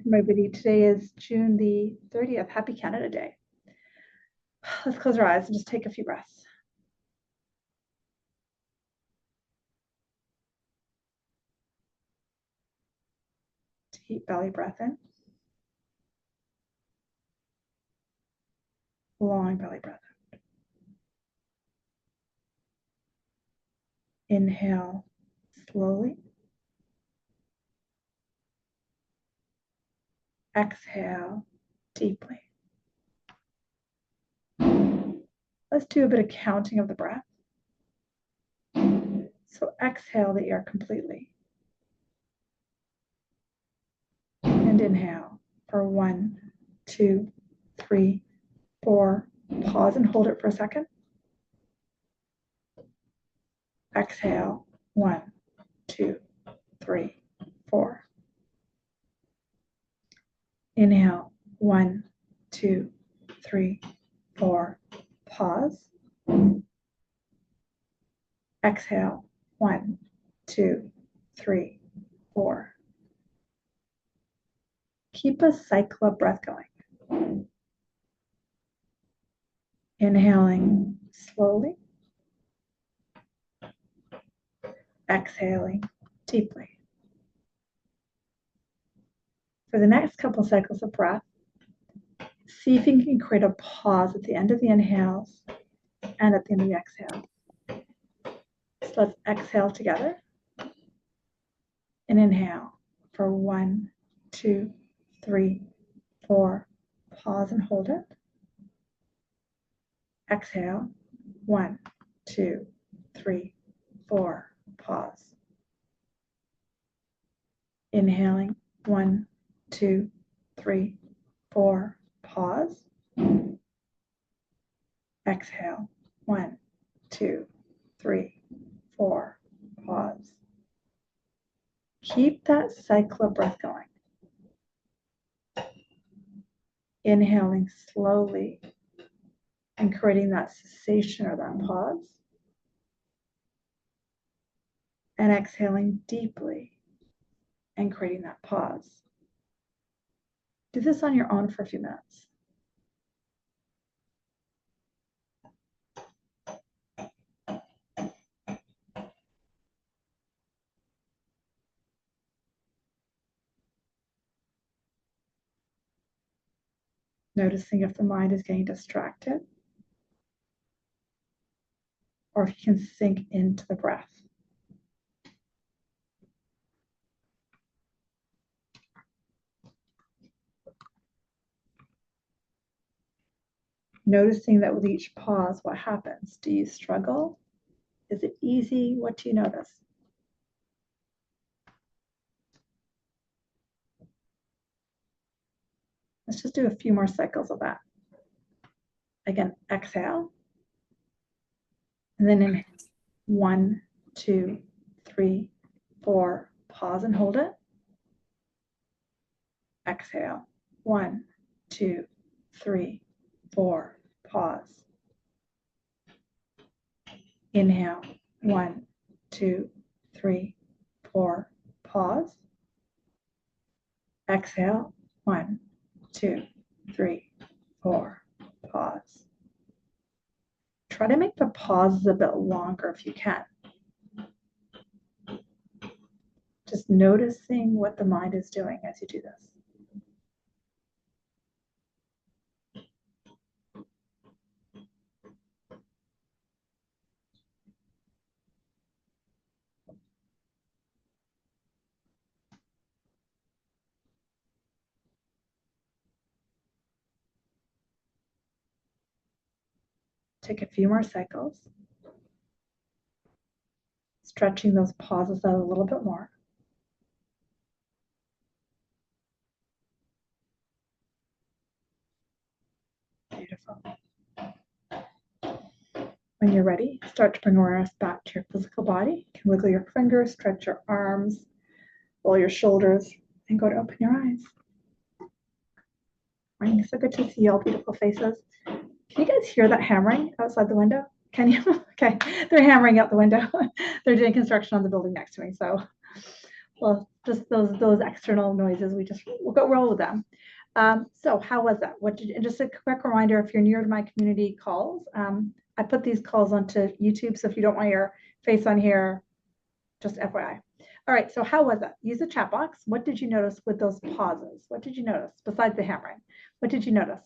for my video. Today is June the 30th. Happy Canada Day. Let's close our eyes and just take a few breaths. Deep belly breath in. Long belly breath out. Inhale slowly. Exhale deeply. Let's do a bit of counting of the breath. So exhale the air completely. And inhale for 1, 2, 3, 4. Pause and hold it for a second. Exhale 1, 2, 3, 4. Inhale 1, 2, 3, 4. Pause. Exhale 1, 2, 3, 4. Keep a cycle of breath going. Inhaling slowly. Exhaling deeply. For the next couple cycles of breath, see if you can create a pause at the end of the inhales and at the end of the exhales. So let's exhale together and inhale for 1, 2, 3, 4. Pause and hold it. Exhale 1, 2, 3, 4. Pause. Inhaling 1, 2, 3, 4. Pause. Exhale 1, 2, 3, 4. Pause. Keep that cycle of breath going. Inhaling slowly and creating that cessation or that pause. And exhaling deeply and creating that pause. Do this on your own for a few minutes. Noticing if the mind is getting distracted or if you can sink into the breath. Noticing that with each pause, what happens? Do you struggle? Is it easy? What do you notice? Let's just do a few more cycles of that. Again, exhale. And then in 1, 2, 3, 4. Pause and hold it. Exhale. 1, 2, 3, 4. Pause. Inhale. 1, 2, 3, 4. Pause. Exhale. 1, 2, 3, 4. Pause. Try to make the pauses a bit longer if you can. Just noticing what the mind is doing as you do this. Take a few more cycles. Stretching those pauses out a little bit more. Beautiful. When you're ready, start to bring awareness back to your physical body. You can wiggle your fingers, stretch your arms, roll your shoulders, and go to open your eyes. Morning, so good to see you all beautiful faces. Can you guys hear that hammering outside the window? Can you? Okay, they're hammering out the window. They're doing construction on the building next to me. So Well, just those external noises, we'll go roll with them. So how was that? And just a quick reminder, if you're new to my community calls, I put these calls onto YouTube. So if you don't want your face on here, just FYI. All right, so how was it? Use the chat box. What did you notice with those pauses? What did you notice besides the hammering? What did you notice?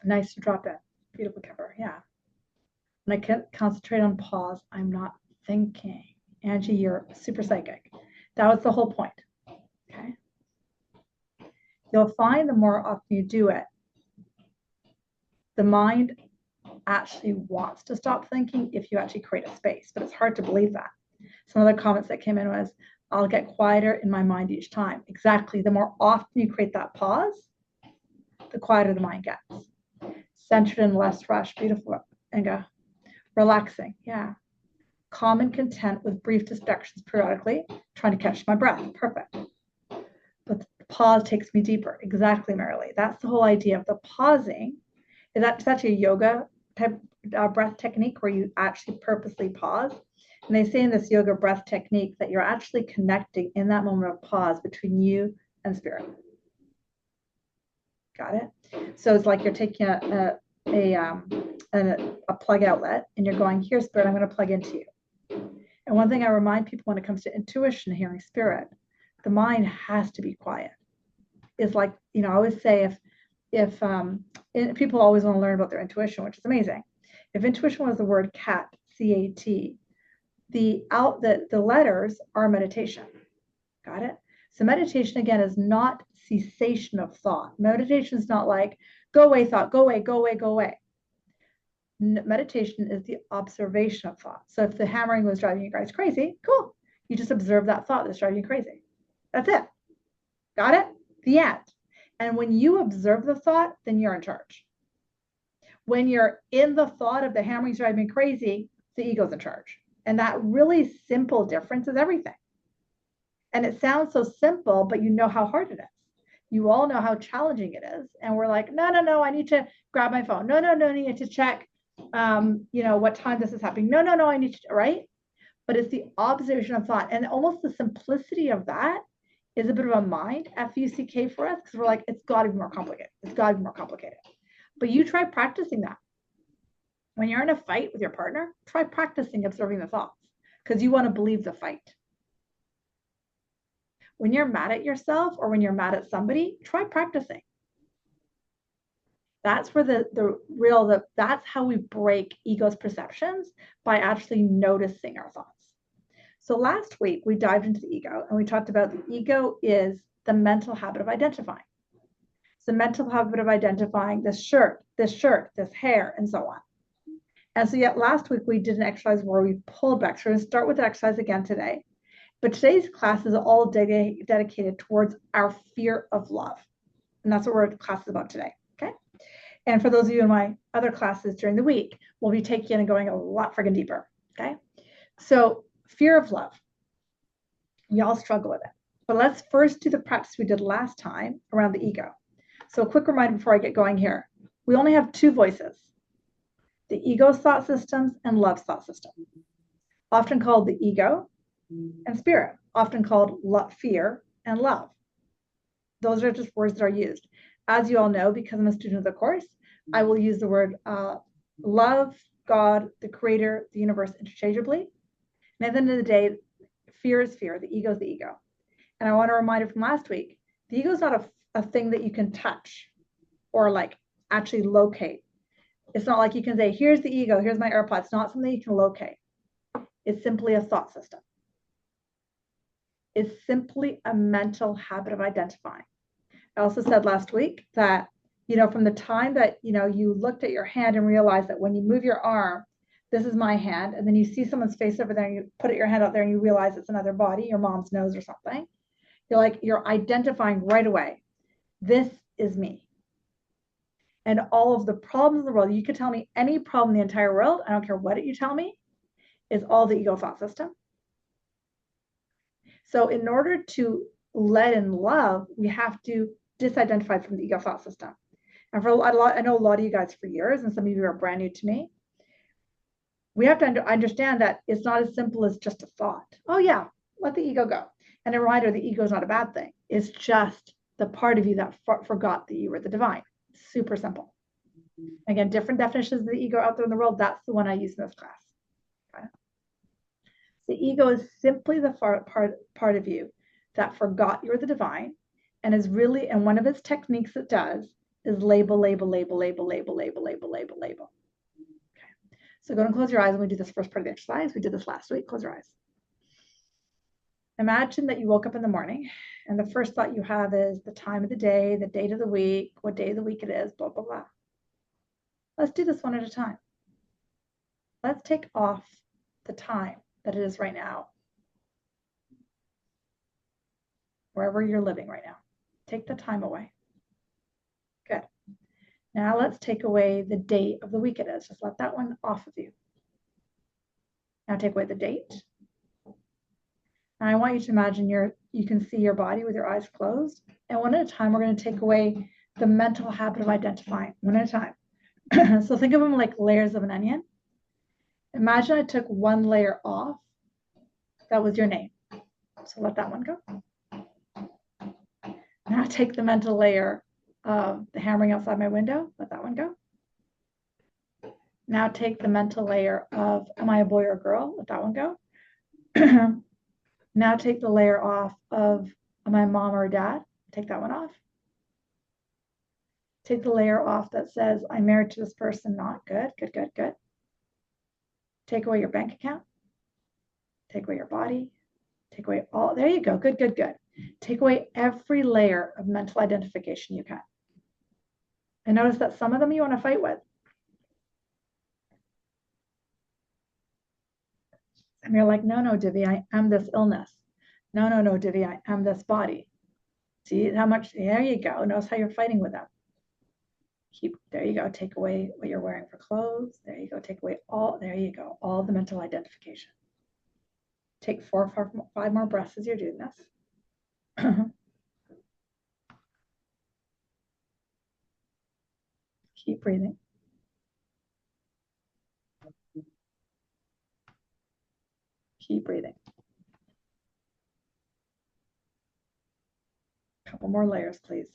Nice to drop in. Beautiful cover, yeah. When I can concentrate on pause, I'm not thinking. Angie, you're super psychic. That was the whole point, okay? You'll find the more often you do it, the mind actually wants to stop thinking if you actually create a space, but it's hard to believe that. Some other comments that came in was, I'll get quieter in my mind each time. Exactly. The more often you create that pause, the quieter the mind gets. Centered and less rushed. Beautiful, Inga. Relaxing. Yeah. Calm and content with brief distractions periodically. Trying to catch my breath. Perfect. But the pause takes me deeper. Exactly, Marilee. That's the whole idea of the pausing. It's actually a yoga type breath technique where you actually purposely pause. And they say in this yoga breath technique that you're actually connecting in that moment of pause between you and spirit. Got it? So it's like you're taking a plug outlet and you're going, here, spirit, I'm going to plug into you. And one thing I remind people when it comes to intuition, hearing spirit, the mind has to be quiet. It's like, I always say if people always want to learn about their intuition, which is amazing. If intuition was the word cat, C-A-T, the letters are meditation. Got it? So meditation, again, is not cessation of thought. Meditation is not like, go away, thought, go away, go away, go away. Meditation is the observation of thought. So if the hammering was driving you guys crazy, cool. You just observe that thought that's driving you crazy. That's it. Got it? The end. And when you observe the thought, then you're in charge. When you're in the thought of the hammering's driving me crazy, the ego's in charge. And that really simple difference is everything. And it sounds so simple, but you know how hard it is. You all know how challenging it is. And we're like, no, I need to grab my phone. No, I need to check, what time this is happening. No, I need to, right? But it's the observation of thought. And almost the simplicity of that is a bit of a mind, F-U-C-K for us, because we're like, it's got to be more complicated. It's got to be more complicated. But you try practicing that. When you're in a fight with your partner, try practicing observing the thoughts because you want to believe the fight. When you're mad at yourself or when you're mad at somebody, try practicing. That's where that's how we break ego's perceptions, by actually noticing our thoughts. So last week we dived into the ego and we talked about the ego is the mental habit of identifying. It's the mental habit of identifying this shirt, this hair, and so on. And so yet last week we did an exercise where we pulled back. So we're going to start with the exercise again today. But today's class is all dedicated towards our fear of love. And that's what our class is about today, okay? And for those of you in my other classes during the week, we'll be taking and going a lot friggin' deeper, okay? So fear of love. We all struggle with it. But let's first do the practice we did last time around the ego. So a quick reminder before I get going here. We only have two voices, the ego's thought systems and love's thought system, often called the ego and spirit, often called fear and love. Those are just words that are used. As you all know, because I'm a student of the course, I will use the word love, God, the creator, the universe interchangeably. And at the end of the day, fear is fear, the ego is the ego. And I want to remind you from last week, the ego is not a thing that you can touch or like actually locate. It's not like you can say, here's the ego, here's my AirPods. It's not something you can locate. It's simply a thought system. It's simply a mental habit of identifying. I also said last week that, from the time that, you looked at your hand and realized that when you move your arm, this is my hand, and then you see someone's face over there and you put your hand out there and you realize it's another body, your mom's nose or something. You're identifying right away. This is me. And all of the problems in the world, you could tell me any problem in the entire world, I don't care what you tell me, is all the ego thought system. So in order to let in love, we have to disidentify from the ego thought system. And for a lot, I know a lot of you guys for years, and some of you are brand new to me. We have to understand that it's not as simple as just a thought. Oh yeah, let the ego go. And a reminder, the ego is not a bad thing. It's just the part of you that forgot that you were the divine. Super simple. Again, different definitions of the ego out there in the world. That's the one I use in this class. Okay? The ego is simply the part of you that forgot you're the divine, and is really, and one of its techniques it does is label, label, label, label, label, label, label, label, label. Okay. So go and close your eyes when we do this first part of the exercise. We did this last week. Close your eyes. Imagine that you woke up in the morning and the first thought you have is the time of the day, the date of the week, what day of the week it is, blah, blah, blah. Let's do this one at a time. Let's take off the time that it is right now, wherever you're living right now. Take the time away. Good. Now let's take away the date of the week it is. Just let that one off of you. Now take away the date. And I want you to imagine you can see your body with your eyes closed. And one at a time, we're going to take away the mental habit of identifying, one at a time. So think of them like layers of an onion. Imagine I took one layer off. That was your name. So let that one go. Now take the mental layer of the hammering outside my window. Let that one go. Now take the mental layer of, am I a boy or a girl? Let that one go. Now take the layer off of, am I a mom or a dad? Take that one off. Take the layer off that says, I'm married to this person. Not good, good, good, good. Take away your bank account. Take away your body. Take away all, there you go, good, good, good. Take away every layer of mental identification you can. And notice that some of them you want to fight with. And you're like, no, no, Divi, I am this illness. No, no, no, Divi, I am this body. See how much, there you go. Notice how you're fighting with them. There you go. Take away what you're wearing for clothes. There you go. Take away all, there you go. All the mental identification. Take 4 or 5 more breaths as you're doing this. Keep breathing. Keep breathing. A couple more layers, please.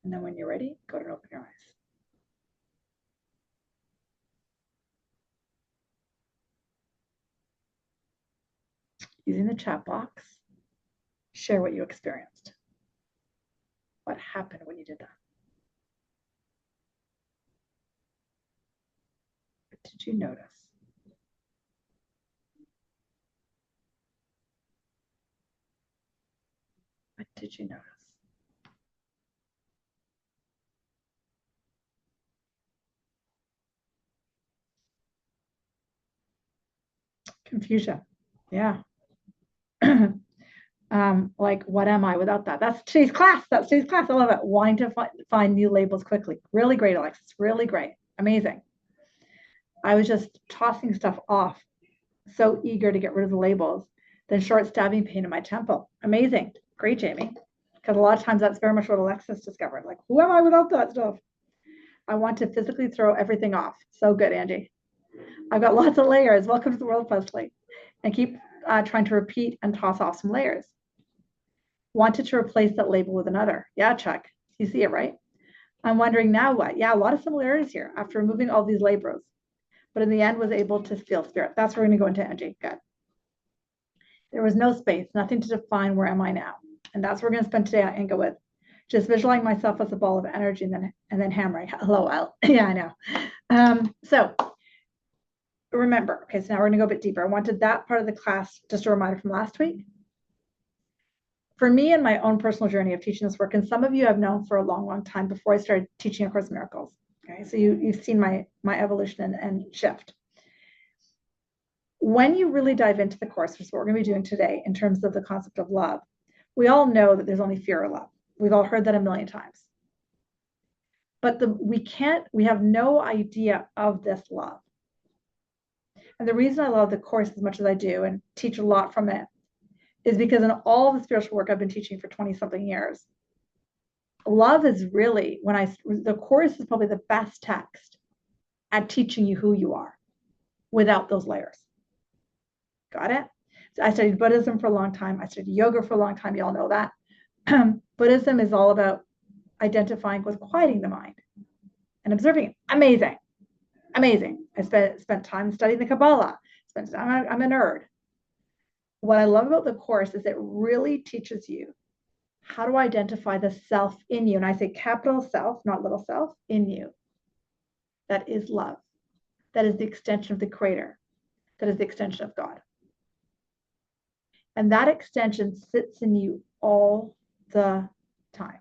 And then when you're ready, go ahead and open your eyes. Using the chat box, share what you experienced. What happened when you did that? What did you notice? What did you notice? Confusion. Yeah. Like, what am I without that? That's today's class. That's today's class. I love it. Wanting to find new labels quickly. Really great, Alexis. Really great. Amazing. I was just tossing stuff off. So eager to get rid of the labels. Then short stabbing pain in my temple. Amazing. Great, Jamie. Because a lot of times that's very much what Alexis discovered. Like, who am I without that stuff? I want to physically throw everything off. So good, Angie. I've got lots of layers. Welcome to the world, Leslie. And keep trying to repeat and toss off some layers. Wanted to replace that label with another. Yeah, Chuck. You see it, right? I'm wondering now what? Yeah, a lot of similarities here after removing all these labels. But in the end, was able to feel spirit. That's where we're going to go into, Angie. Good. There was no space, nothing to define where am I now. And that's what we're going to spend today and go with. Just visualizing myself as a ball of energy and then hammering. Hello, yeah, I know. So remember, okay, so now we're going to go a bit deeper. I wanted that part of the class, just a reminder from last week. For me and my own personal journey of teaching this work, and some of you have known for a long, long time before I started teaching A Course in Miracles. Okay, so you've seen my evolution and shift. When you really dive into the course, which is what we're going to be doing today in terms of the concept of love, we all know that there's only fear or love. We've all heard that a million times. But we have no idea of this love. And the reason I love the course as much as I do and teach a lot from it is because in all the spiritual work I've been teaching for 20 something years, love is really, the course is probably the best text at teaching you who you are without those layers. Got it? So I studied Buddhism for a long time. I studied yoga for a long time. You all know that. Buddhism is all about identifying with quieting the mind and observing it. Amazing. Amazing. I spent time studying the Kabbalah. I'm a nerd. What I love about the course is it really teaches you how to identify the self in you. And I say capital self, not little self, in you. That is love. That is the extension of the Creator. That is the extension of God. And that extension sits in you all the time.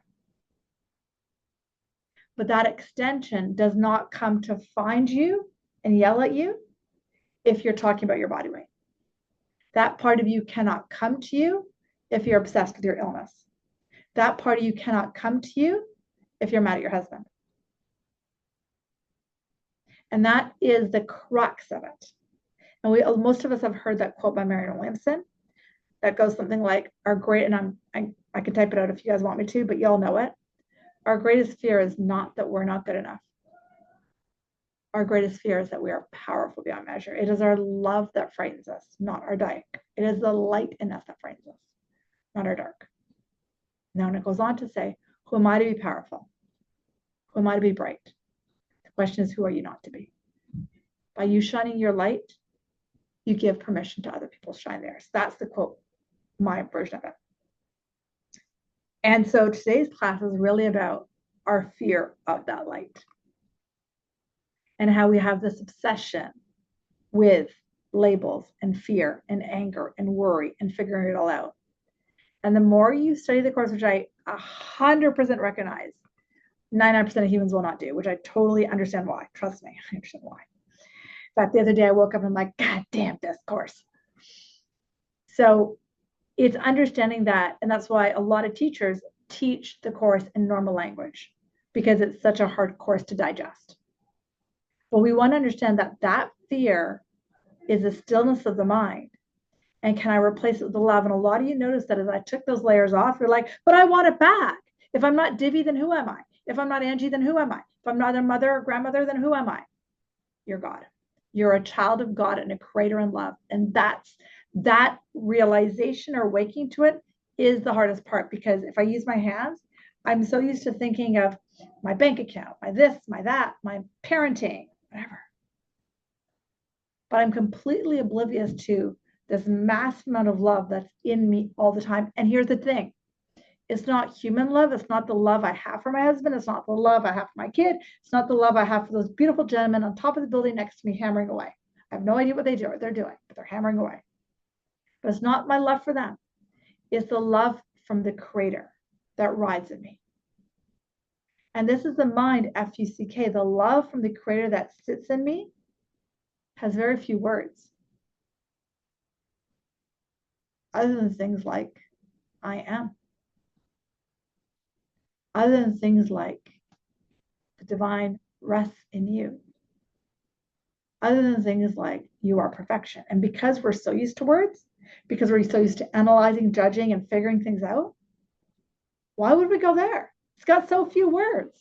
But that extension does not come to find you and yell at you if you're talking about your body weight. That part of you cannot come to you if you're obsessed with your illness. That part of you cannot come to you if you're mad at your husband. And that is the crux of it. And most of us have heard that quote by Marianne Williamson that goes something like, I can type it out if you guys want me to, but y'all know it. Our greatest fear is not that we're not good enough. Our greatest fear is that we are powerful beyond measure. It is our love that frightens us, not our dark. It is the light in us that frightens us, not our dark. Now, and it goes on to say, who am I to be powerful? Who am I to be bright? The question is, who are you not to be? By you shining your light, you give permission to other people to shine theirs. That's the quote, my version of it. And so today's class is really about our fear of that light and how we have this obsession with labels and fear and anger and worry and figuring it all out. And the more you study the course, which I 100% recognize 99% of humans will not do, which I totally understand why. Trust me, I understand why. In fact, the other day I woke up and I'm like, God damn this course. So it's understanding that, and that's why a lot of teachers teach the course in normal language, because it's such a hard course to digest. But we want to understand that that fear is the stillness of the mind. And can I replace it with the love? And a lot of you noticed that as I took those layers off, you're like, but I want it back. If I'm not Divi, then who am I? If I'm not Angie, then who am I? If I'm not a mother or grandmother, then who am I? You're God. You're a child of God and a creator in love. And that realization or waking to it is the hardest part, because if I use my hands, I'm so used to thinking of my bank account, my this, my that, my parenting, whatever. But I'm completely oblivious to this massive amount of love that's in me all the time. And here's the thing. It's not human love. It's not the love I have for my husband. It's not the love I have for my kid. It's not the love I have for those beautiful gentlemen on top of the building next to me hammering away. I have no idea what they're doing, but they're hammering away. But it's not my love for them. It's the love from the Creator that rides in me. And this is the mind, F-U-C-K, the love from the Creator that sits in me has very few words. Other than things like, I am. Other than things like, the divine rests in you. Other than things like, you are perfection. And because we're so used to words, because we're so used to analyzing, judging, and figuring things out, why would we go there? It's got so few words.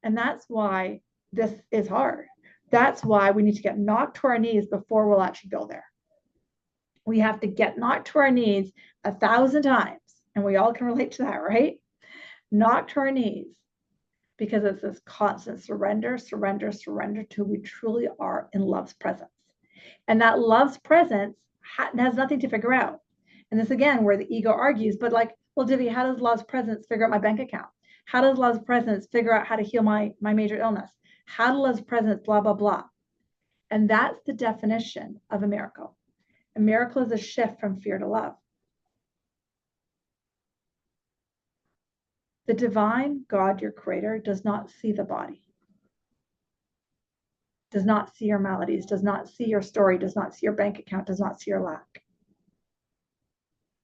And that's why this is hard. That's why we need to get knocked to our knees before we'll actually go there. We have to get knocked to our knees 1,000 times. And we all can relate to that, right? Knocked to our knees. Because it's this constant surrender, surrender, surrender to who we truly are in love's presence. And that love's presence has nothing to figure out. And this, again, where the ego argues, but like, well, Divi, how does love's presence figure out my bank account? How does love's presence figure out how to heal my major illness? How does love's presence, blah, blah, blah. And that's the definition of a miracle. A miracle is a shift from fear to love. The divine God, your creator, does not see the body, does not see your maladies, does not see your story, does not see your bank account, does not see your lack.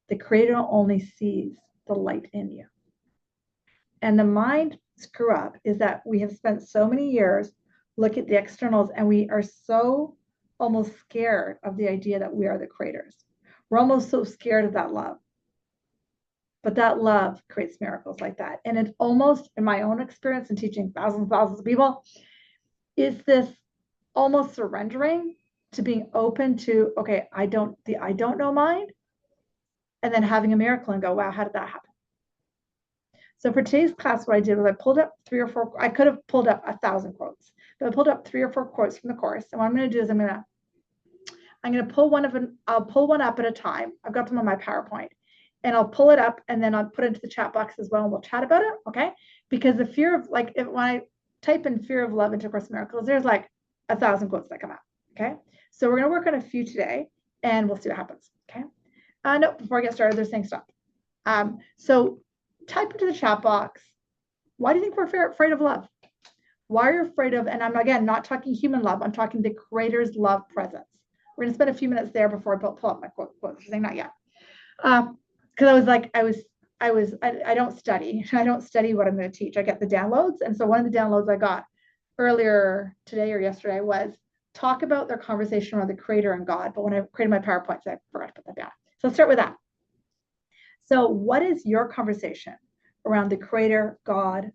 The creator only sees the light in you. And the mind screw up is that we have spent so many years look at the externals, and we are so almost scared of the idea that we are the creators. We're almost so scared of that love. But that love creates miracles like that. And it's almost, in my own experience in teaching thousands and thousands of people, is this almost surrendering to being open to, okay, I don't know mind, and then having a miracle and go, wow, how did that happen? So for today's class, what I did was I pulled up 3 or 4, I could have pulled up 1,000 quotes, but I pulled up 3 or 4 quotes from the course. And what I'm going to do is I'm going to pull I'll pull one up at a time. I've got them on my PowerPoint, and I'll pull it up and then I'll put it into the chat box as well, and we'll chat about it. Okay. Because the fear of, like, when I type in fear of love into Course in Miracles, there's like 1,000 quotes that come out. Okay. So we're going to work on a few today and we'll see what happens. Okay. No, before I get started, they're saying stop. So type into the chat box, why do you think we're afraid of love? Why are you afraid of, and I'm again not talking human love, I'm talking the Creator's love presence. We're going to spend a few minutes there before I pull up my quote. Saying not yet. Because I was like, I don't study. I don't study what I'm going to teach. I get the downloads. And so one of the downloads I got earlier today or yesterday was talk about their conversation around the Creator and God. But when I created my PowerPoint, I forgot to put that down. So let's start with that. So what is your conversation around the Creator, God,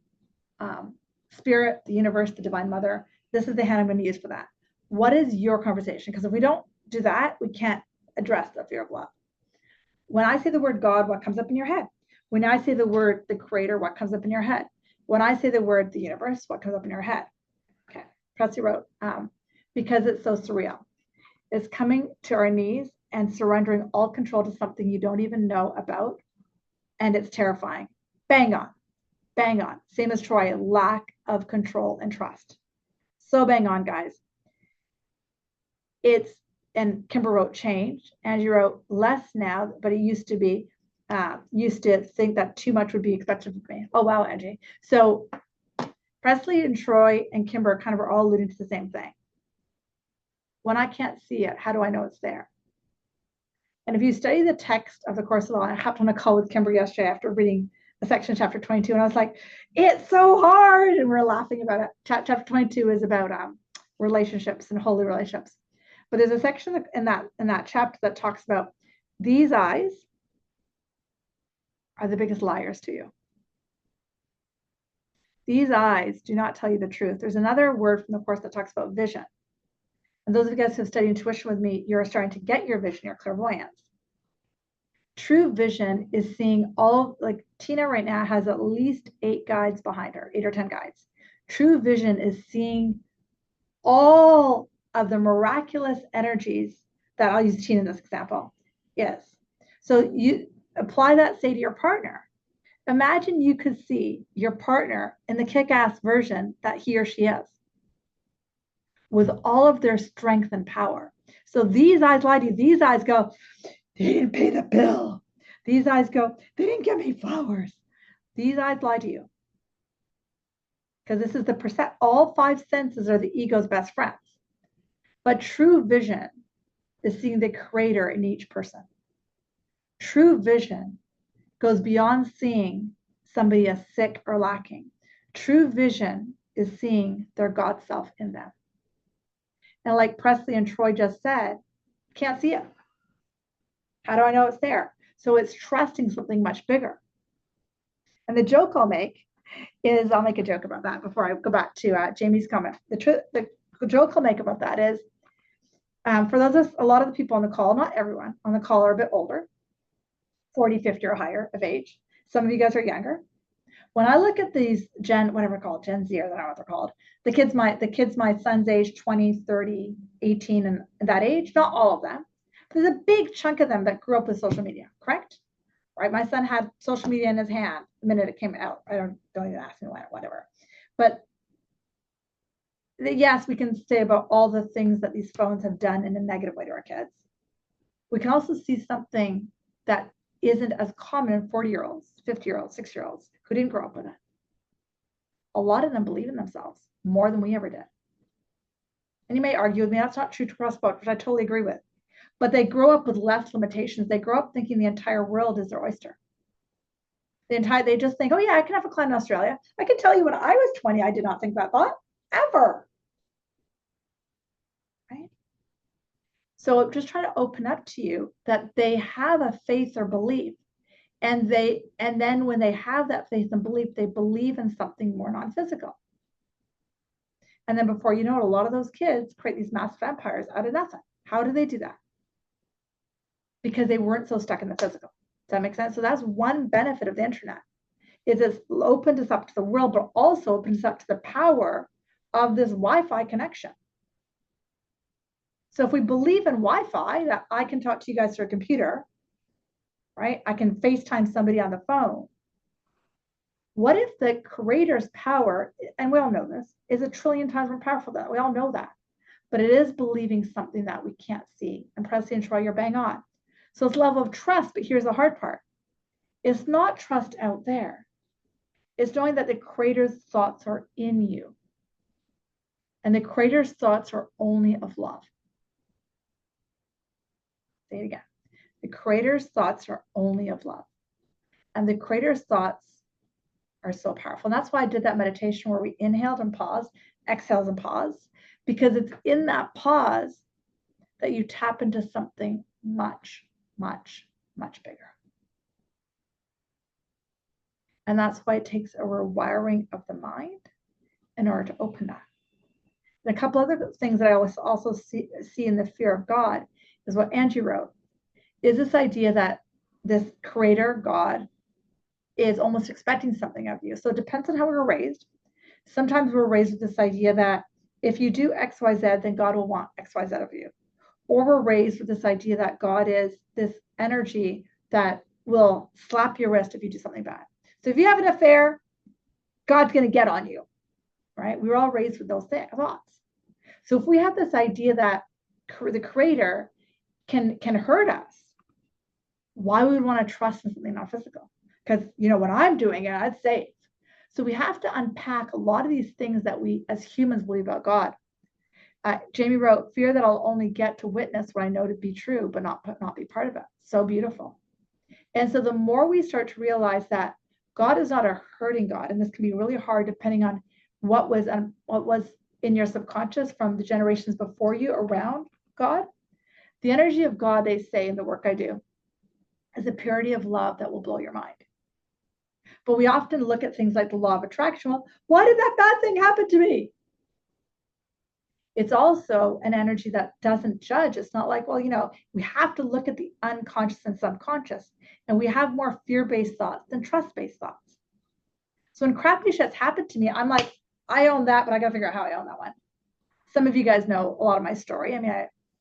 Spirit, the universe, the Divine Mother? This is the hand I'm going to use for that. What is your conversation? Because if we don't do that, we can't address the fear of love. When I say the word God, what comes up in your head? When I say the word the Creator, what comes up in your head? When I say the word the universe, what comes up in your head? Okay, Presley wrote, because it's so surreal. It's coming to our knees and surrendering all control to something you don't even know about. And it's terrifying. Bang on. Bang on. Same as Troy, lack of control and trust. So bang on, guys. And Kimber wrote change. Angie wrote less now, but it used to be, used to think that too much would be expected of me. Oh, wow, Angie. So Presley and Troy and Kimber kind of are all alluding to the same thing. When I can't see it, how do I know it's there? And if you study the text of the Course of Law, I hopped on a call with Kimber yesterday after reading a section of chapter 22, and I was like, it's so hard. And we're laughing about it. Chapter 22 is about relationships and holy relationships. But there's a section in that chapter that talks about these eyes are the biggest liars to you. These eyes do not tell you the truth. There's another word from the Course that talks about vision. And those of you guys who have studied intuition with me, you're starting to get your vision, your clairvoyance. True vision is seeing all, like Tina right now has at least 8 guides behind her, 8 or 10 guides. True vision is seeing all of the miraculous energies that I'll use Tina in this example. Yes. So you apply that, say, to your partner. Imagine you could see your partner in the kick-ass version that he or she is, with all of their strength and power. So these eyes lie to you. These eyes go, they didn't pay the bill. These eyes go, they didn't give me flowers. These eyes lie to you. Because this is the all 5 senses are the ego's best friends. But true vision is seeing the Creator in each person. True vision goes beyond seeing somebody as sick or lacking. True vision is seeing their God self in them. And like Presley and Troy just said, can't see it. How do I know it's there? So it's trusting something much bigger. And the joke I'll make is, I'll make a joke about that before I go back to Jamie's comment. The joke I'll make about that is, for a lot of the people on the call, not everyone on the call are a bit older, 40, 50 or higher of age. Some of you guys are younger. When I look at these whatever called, Gen Z, or I don't know what they're called, the kids my son's age, 20, 30, 18, and that age, not all of them. There's a big chunk of them that grew up with social media, correct? Right? My son had social media in his hand the minute it came out. Don't even ask me why, whatever. But yes, we can say about all the things that these phones have done in a negative way to our kids. We can also see something that isn't as common in 40-year-olds, 50-year-olds, 60-year-olds who didn't grow up with it. A lot of them believe in themselves more than we ever did. And you may argue with me, that's not true to cross book, which I totally agree with. But they grow up with less limitations. They grow up thinking the entire world is their oyster. They just think, oh yeah, I can have a climb in Australia. I can tell you when I was 20, I did not think that thought, ever. So just trying to open up to you that they have a faith or belief. And then when they have that faith and belief, they believe in something more non-physical. And then before you know it, a lot of those kids create these mass vampires out of nothing. How do they do that? Because they weren't so stuck in the physical. Does that make sense? So that's one benefit of the internet, is it's opened us up to the world, but also opens us up to the power of this Wi-Fi connection. So if we believe in Wi-Fi, that I can talk to you guys through a computer, right? I can FaceTime somebody on the phone. What if the creator's power, and we all know this, is a trillion times more powerful than that? We all know that. But it is believing something that we can't see. And press the intro, you're bang on. So it's level of trust, but here's the hard part. It's not trust out there. It's knowing that the creator's thoughts are in you. And the creator's thoughts are only of love. Say it again. The creator's thoughts are only of love. And the creator's thoughts are so powerful. And that's why I did that meditation where we inhaled and paused, exhaled and paused, because it's in that pause that you tap into something much, much, much bigger. And that's why it takes a rewiring of the mind in order to open that. And a couple other things that I also see in the fear of God is what Angie wrote, is this idea that this creator, God, is almost expecting something of you. So it depends on how we were raised. Sometimes we're raised with this idea that if you do X, Y, Z, then God will want X, Y, Z of you. Or we're raised with this idea that God is this energy that will slap your wrist if you do something bad. So if you have an affair, God's going to get on you, right? We were all raised with those thoughts. So if we have this idea that the creator can hurt us, why would we want to trust in something not physical? Because, when I'm doing it, it's safe. So we have to unpack a lot of these things that we as humans believe about God. Jamie wrote, fear that I'll only get to witness what I know to be true, but not be part of it. So beautiful. And so the more we start to realize that God is not a hurting God, and this can be really hard depending on what was in your subconscious from the generations before you around God. The energy of God, they say in the work I do, is a purity of love that will blow your mind. But we often look at things like the law of attraction. Well, why did that bad thing happen to me? It's also an energy that doesn't judge. It's not like, well, we have to look at the unconscious and subconscious. And we have more fear-based thoughts than trust-based thoughts. So when crappy shit's happened to me, I'm like, I own that, but I got to figure out how I own that one. Some of you guys know a lot of my story. I mean,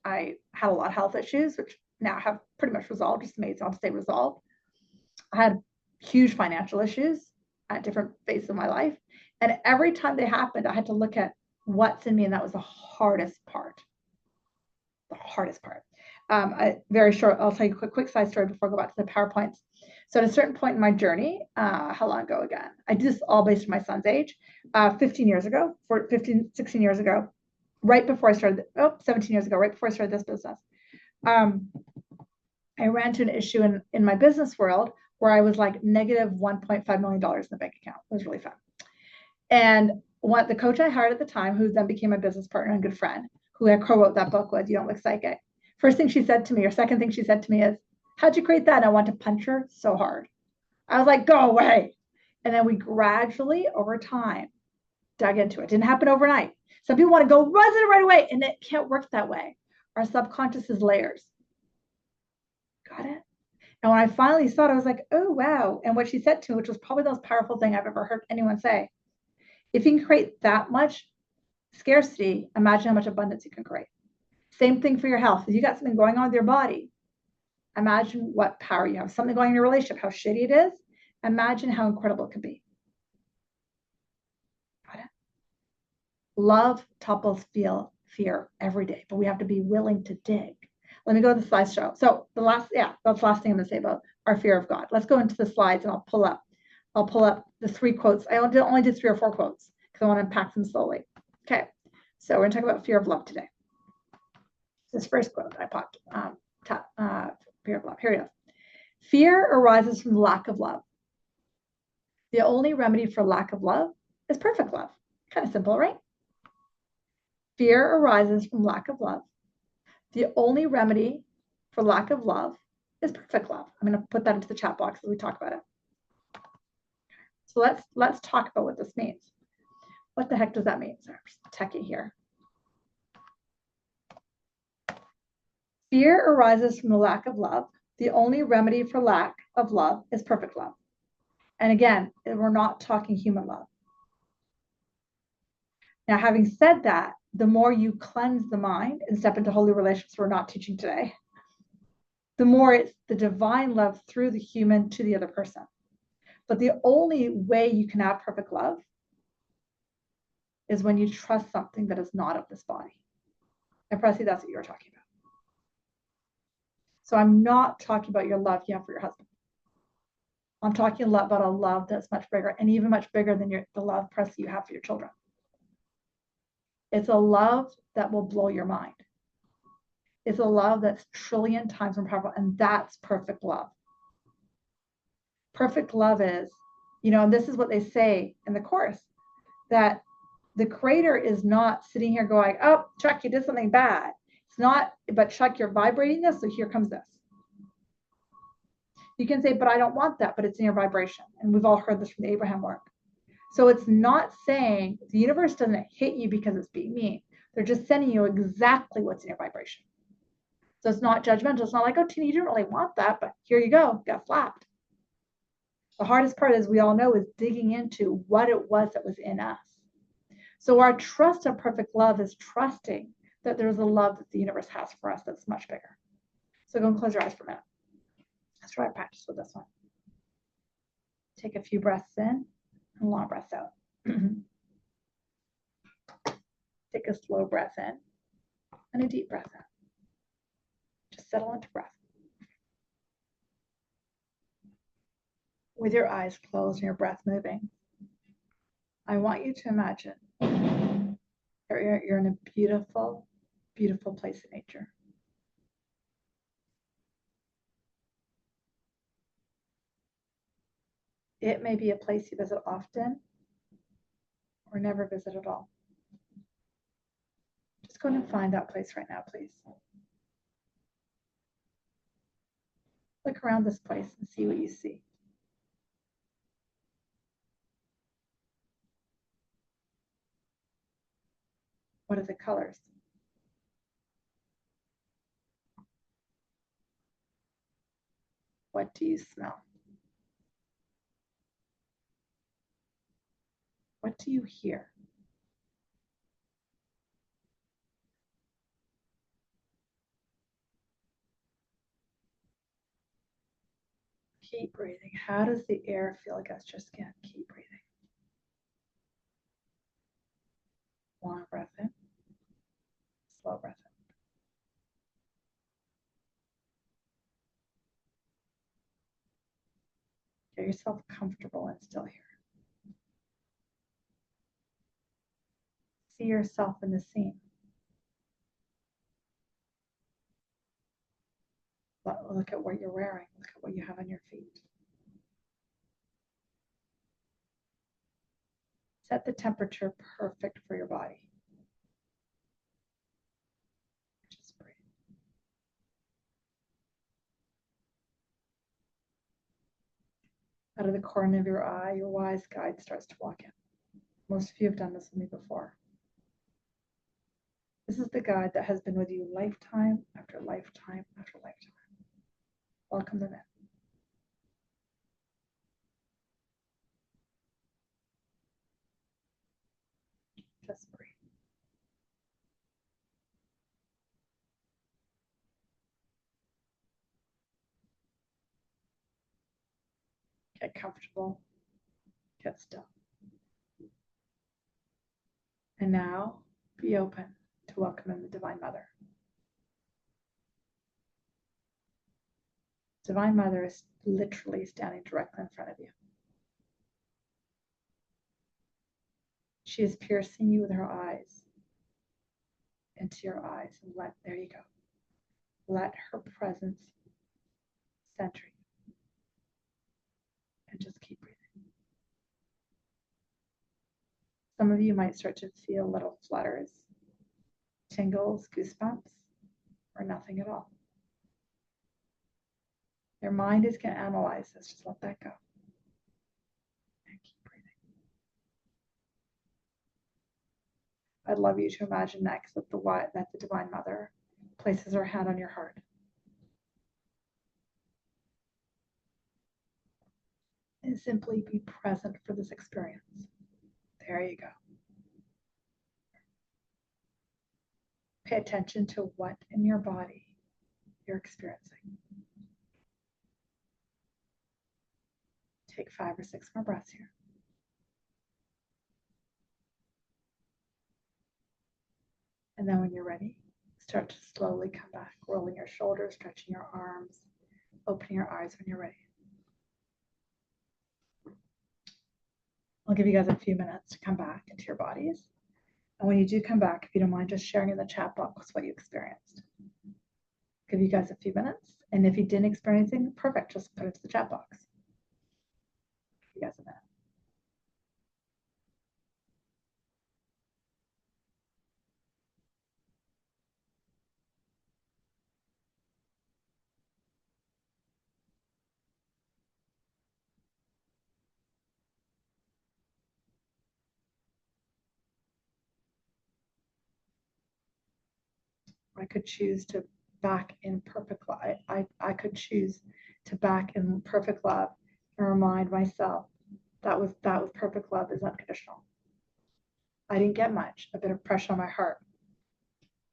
I had a lot of health issues, which now have pretty much resolved, just amazing to stay resolved. I had huge financial issues at different phases of my life. And every time they happened, I had to look at what's in me. And that was the hardest part. The hardest part. Very short, I'll tell you a quick side story before I go back to the PowerPoints. So at a certain point in my journey, how long ago again? I did this all based on my son's age, 16 years ago, right before I started, 17 years ago, right before I started this business. I ran to an issue in my business world where I was like negative $1.5 million in the bank account. It was really fun. And the coach I hired at the time, who then became my business partner and good friend, who I co-wrote that book with, You Don't Look Psychic. First thing she said to me, or second thing she said to me is, how'd you create that? And I want to punch her so hard. I was like, go away. And then we gradually, over time, dug into it. It didn't happen overnight. Some people want to go run it right away, and it can't work that way. Our subconscious is layers. Got it? And when I finally saw it, I was like, oh, wow. And what she said to me, which was probably the most powerful thing I've ever heard anyone say, if you can create that much scarcity, imagine how much abundance you can create. Same thing for your health. If you got something going on with your body, imagine what power you have. Something going in your relationship, how shitty it is. Imagine how incredible it could be. Got it? Love topples fear every day, but we have to be willing to dig. Let me go to the slideshow. So that's the last thing I'm going to say about our fear of God. Let's go into the slides and I'll pull up the 3 quotes. I only did 3 or 4 quotes because I want to unpack them slowly. Okay, so we're going to talk about fear of love today. This first quote I popped, fear of love. Here we go. Fear arises from lack of love. The only remedy for lack of love is perfect love. Kind of simple, right? Fear arises from lack of love. The only remedy for lack of love is perfect love. I'm going to put that into the chat box as we talk about it. So let's talk about what this means. What the heck does that mean? Sorry, I'm just techie here. Fear arises from the lack of love. The only remedy for lack of love is perfect love. And again, we're not talking human love. Now, having said that, the more you cleanse the mind and step into holy relationships we're not teaching today, the more it's the divine love through the human to the other person. But the only way you can have perfect love is when you trust something that is not of this body. And Pressy, that's what you're talking about. So I'm not talking about your love you have for your husband. I'm talking a lot about a love that's much bigger, and even much bigger than the love, Pressy, you have for your children. It's a love that will blow your mind. It's a love that's trillion times more powerful, and that's perfect love. Perfect love is, and this is what they say in the Course, that the Creator is not sitting here going, oh, Chuck, you did something bad. It's not, but Chuck, you're vibrating this, so here comes this. You can say, but I don't want that, but it's in your vibration. And we've all heard this from the Abraham work. So it's not saying the universe doesn't hit you because it's being mean. They're just sending you exactly what's in your vibration. So it's not judgmental. It's not like, oh, Tina, you didn't really want that, but here you go, got slapped. The hardest part, as we all know, is digging into what it was that was in us. So our trust of perfect love is trusting that there's a love that the universe has for us that's much bigger. So go and close your eyes for a minute. Let's try to practice with this one. Take a few breaths in and long breaths out. Take a slow breath in and a deep breath out. Just settle into breath. With your eyes closed and your breath moving, I want you to imagine you're in a beautiful, beautiful place in nature. It may be a place you visit often or never visit at all. Just go and find that place right now, please. Look around this place and see what you see. What are the colors? What do you smell? What do you hear? Keep breathing. How does the air feel against your skin? Keep breathing. Long breath in. Slow breath in. Get yourself comfortable and still here. See yourself in the scene. Look at what you're wearing. Look at what you have on your feet. Set the temperature perfect for your body. Just breathe. Out of the corner of your eye, your wise guide starts to walk in. Most of you have done this with me before. This is the guide that has been with you lifetime after lifetime after lifetime. Welcome them in. Just breathe. Get comfortable. Get still. And now be open to welcome in the Divine Mother. Divine Mother is literally standing directly in front of you. She is piercing you with her eyes into your eyes. And there you go. Let her presence center you. And just keep breathing. Some of you might start to feel little flutters, tingles, goosebumps. or nothing at all. Your mind is going to analyze this. Just let that go. And keep breathing. I'd love you to imagine next that the Divine Mother places her hand on your heart. And simply be present for this experience. There you go. Pay attention to what in your body you're experiencing. Take 5 or 6 more breaths here. And then when you're ready, start to slowly come back, rolling your shoulders, stretching your arms, opening your eyes when you're ready. I'll give you guys a few minutes to come back into your bodies. And when you do come back, if you don't mind just sharing in the chat box what you experienced. Give you guys a few minutes. And if you didn't experience anything, perfect, just put it into the chat box. Give you guys a minute. I could choose to back in perfect love. I could choose to back in perfect love and remind myself that was perfect love is unconditional. I didn't get much. A bit of pressure on my heart.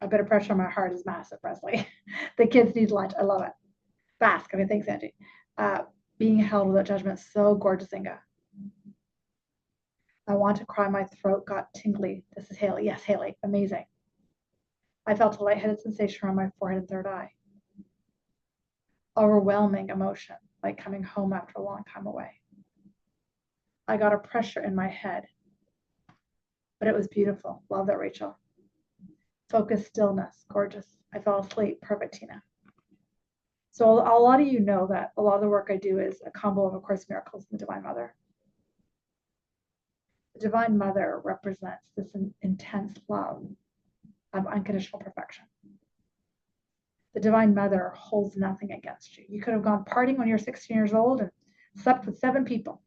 A bit of pressure on my heart is massive, Presley. The kids need lunch. I love it. Bask. Okay, thanks, Angie. Being held without judgment. So gorgeous, Inga. I want to cry. My throat got tingly. This is Haley. Yes, Haley. Amazing. I felt a lightheaded sensation around my forehead and third eye. Overwhelming emotion, like coming home after a long time away. I got a pressure in my head, but it was beautiful. Love that, Rachel. Focus, stillness, gorgeous. I fell asleep. Perfect, Tina. So a lot of you know that a lot of the work I do is a combo of A Course in Miracles and the Divine Mother. The Divine Mother represents this intense love of unconditional perfection. The Divine Mother holds nothing against you. You could have gone partying when you're 16 years old and slept with 7 people.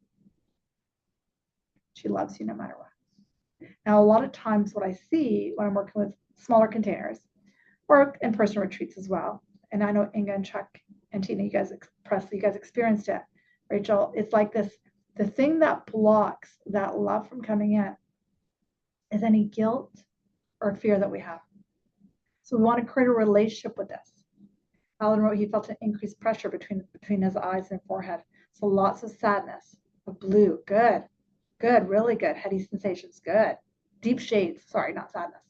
She loves you no matter what. Now, a lot of times what I see when I'm working with smaller containers or in-person retreats as well, and I know Inga and Chuck and Tina, you guys experienced it. Rachel, it's like this, the thing that blocks that love from coming in is any guilt or fear that we have. So we want to create a relationship with this. Alan wrote he felt an increased pressure between his eyes and forehead. So lots of sadness, of blue, good, really good. Heady sensations, good. Deep shades, sorry, not sadness.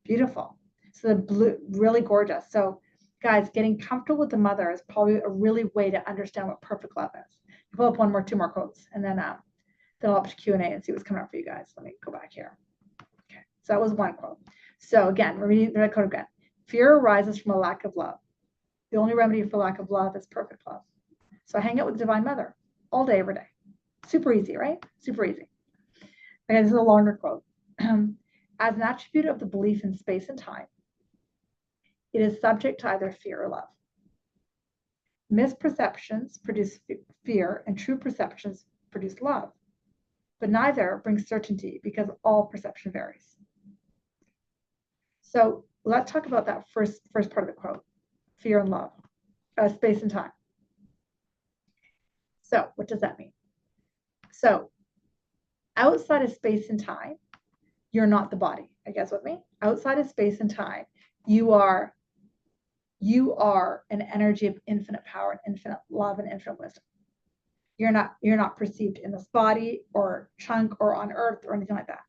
Beautiful. So the blue, really gorgeous. So guys, getting comfortable with the mother is probably a really way to understand what perfect love is. You pull up 2 more quotes, and then I'll up to Q&A and see what's coming up for you guys. Let me go back here. Okay, so that was one quote. So again, we're reading the quote again. Fear arises from a lack of love. The only remedy for lack of love is perfect love. So I hang out with the Divine Mother all day, every day. Super easy, right? Super easy. Okay, this is a longer quote. As an attribute of the belief in space and time, it is subject to either fear or love. Misperceptions produce fear, and true perceptions produce love. But neither brings certainty because all perception varies. So let's talk about that first part of the quote, fear and love, space and time. So what does that mean? So outside of space and time, you're not the body. I guess with me? Outside of space and time, you are an energy of infinite power and infinite love and infinite wisdom. You're not perceived in this body or chunk or on earth or anything like that.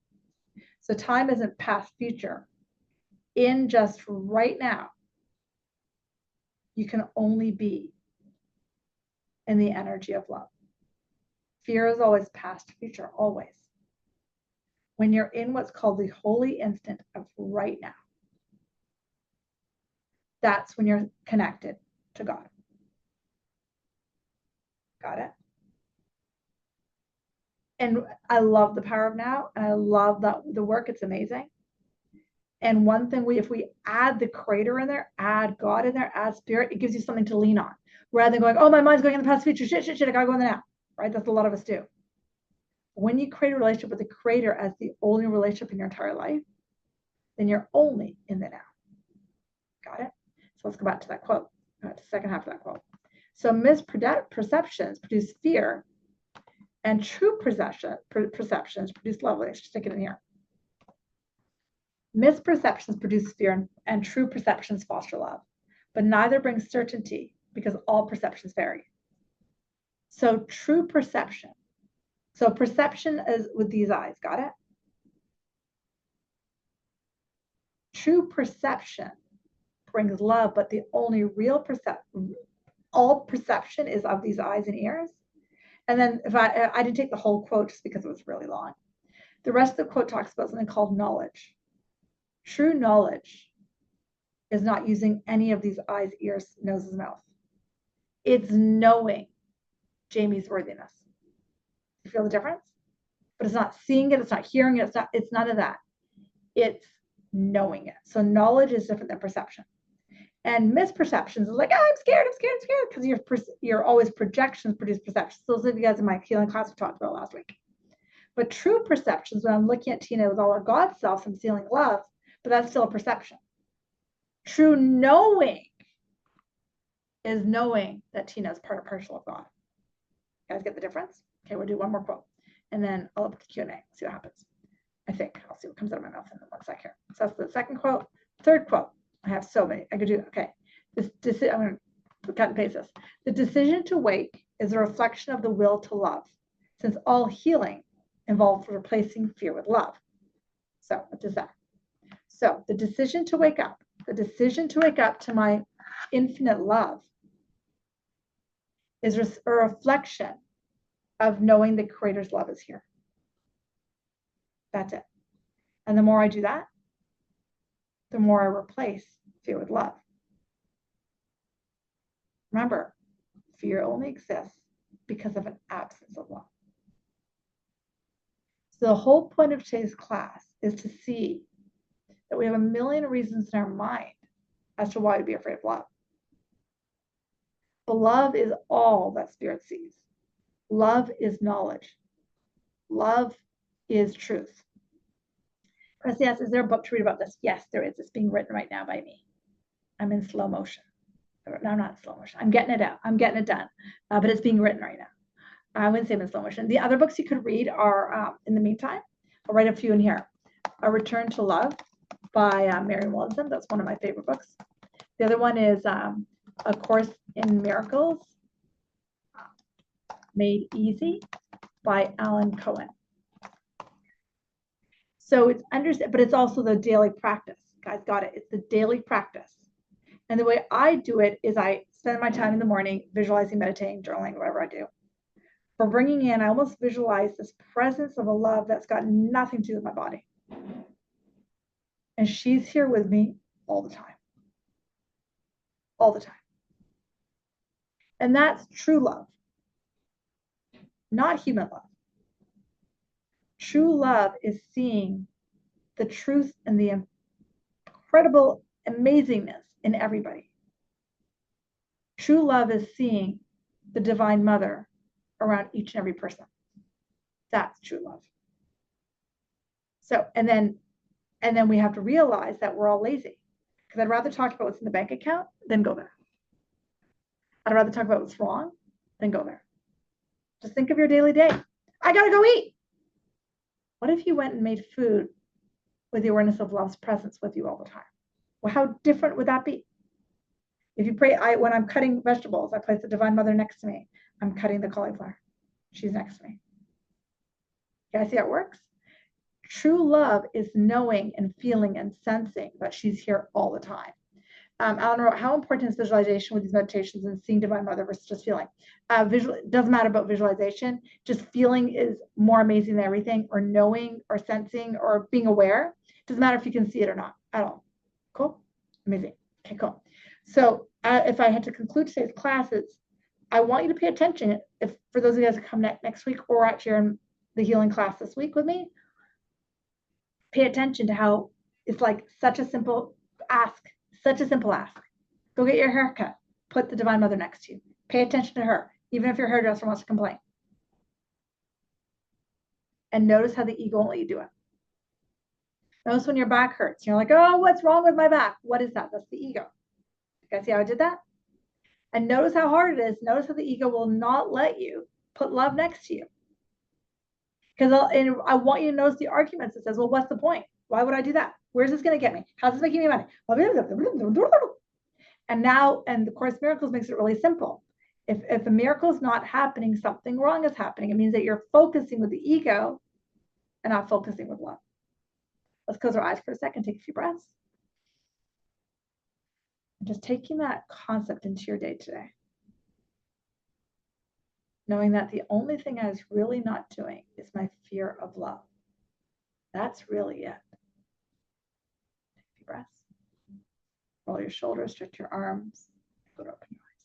So time isn't past, future. In just right now, you can only be in the energy of love. Fear is always past, future, always. When you're in what's called the holy instant of right now, that's when you're connected to God. Got it? And I love the power of now, and I love that the work. It's amazing. And one thing, if we add the creator in there, add God in there, add spirit, it gives you something to lean on. Rather than going, oh, my mind's going in the past, future, shit, I gotta go in the now, right? That's what a lot of us do. When you create a relationship with the creator as the only relationship in your entire life, then you're only in the now. Got it? So let's go back to that quote, the second half of that quote. So misperceptions produce fear, and true perceptions produce love. Let's just stick it in here. Misperceptions produce fear, and true perceptions foster love, but neither brings certainty because all perceptions vary. So true perception. So perception is with these eyes, got it? True perception brings love, but the only real all perception is of these eyes and ears. And then if I didn't take the whole quote just because it was really long. The rest of the quote talks about something called knowledge. True knowledge is not using any of these eyes, ears, noses, mouth. It's knowing Jamie's worthiness. You feel the difference? But it's not seeing it, it's not hearing it, it's none of that. It's knowing it. So knowledge is different than perception. And misperceptions is like, oh, I'm scared, because you're always projections produce perceptions. Those of you guys in my healing class we talked about last week. But true perceptions, when I'm looking at Tina with all our God self, I'm feeling love, but that's still a perception. True knowing is knowing that Tina is part or partial of God. You guys get the difference? Okay, we'll do one more quote, and then I'll open the Q&A, see what happens. I think I'll see what comes out of my mouth in one sec here. So that's the second quote. Third quote. I have so many. I could do. Okay, I'm going to cut and paste this. The decision to wake is a reflection of the will to love, since all healing involves replacing fear with love. So what does that? So the decision to wake up to my infinite love is a reflection of knowing the Creator's love is here. That's it. And the more I do that, the more I replace fear with love. Remember, fear only exists because of an absence of love. So the whole point of today's class is to see that we have a million reasons in our mind as to why to be afraid of love. But love is all that spirit sees. Love is knowledge. Love is truth. Press yes, is there a book to read about this? Yes, there is. It's being written right now by me. I'm in slow motion. No, I'm not in slow motion. I'm getting it out. I'm getting it done. But it's being written right now. I wouldn't say I'm in slow motion. The other books you could read are, in the meantime, I'll write a few in here. A Return to Love by Mary Williamson. That's one of my favorite books. The other one is A Course in Miracles, Made Easy by Alan Cohen. So it's but it's also the daily practice. Guys, got it. It's the daily practice. And the way I do it is I spend my time in the morning visualizing, meditating, journaling, whatever I do. For bringing in, I almost visualize this presence of a love that's got nothing to do with my body. And she's here with me all the time. All the time. And that's true love, not human love. True love is seeing the truth and the incredible amazingness in everybody. True love is seeing the Divine Mother around each and every person. That's true love. So, and then we have to realize that we're all lazy, because I'd rather talk about what's in the bank account than go there. I'd rather talk about what's wrong than go there. Just think of your daily day. I gotta go eat. What if you went and made food with the awareness of love's presence with you all the time? Well, how different would that be? If you pray, when I'm cutting vegetables, I place the Divine Mother next to me. I'm cutting the cauliflower. She's next to me. You guys see how it works? True love is knowing and feeling and sensing that she's here all the time. Alan wrote, how important is visualization with these meditations and seeing Divine Mother versus just feeling? It doesn't matter about visualization. Just feeling is more amazing than everything, or knowing or sensing or being aware. It doesn't matter if you can see it or not at all. Cool? Amazing. Okay, cool. So if I had to conclude today's classes, I want you to pay attention. If for those of you guys who come next week or actually in the healing class this week with me, pay attention to how It's like such a simple ask, such a simple ask. Go get your haircut. Put the Divine Mother next to you. Pay attention to her, even if your hairdresser wants to complain. And notice how the ego won't let you do it. Notice when your back hurts. You're like, oh, what's wrong with my back? What is that? That's the ego. You guys see how I did that? And notice how hard it is. Notice how the ego will not let you put love next to you. Because I want you to notice the arguments that says, well, what's the point? Why would I do that? Where's this going to get me? How's this making me money? And now, and the Course in Miracles makes it really simple. If a miracle is not happening, something wrong is happening. It means that you're focusing with the ego and not focusing with love. Let's close our eyes for a second, take a few breaths. And just taking that concept into your day today. Knowing that the only thing I was really not doing is my fear of love. That's really it. Take a few breaths. Roll your shoulders, stretch your arms. Go to open your eyes.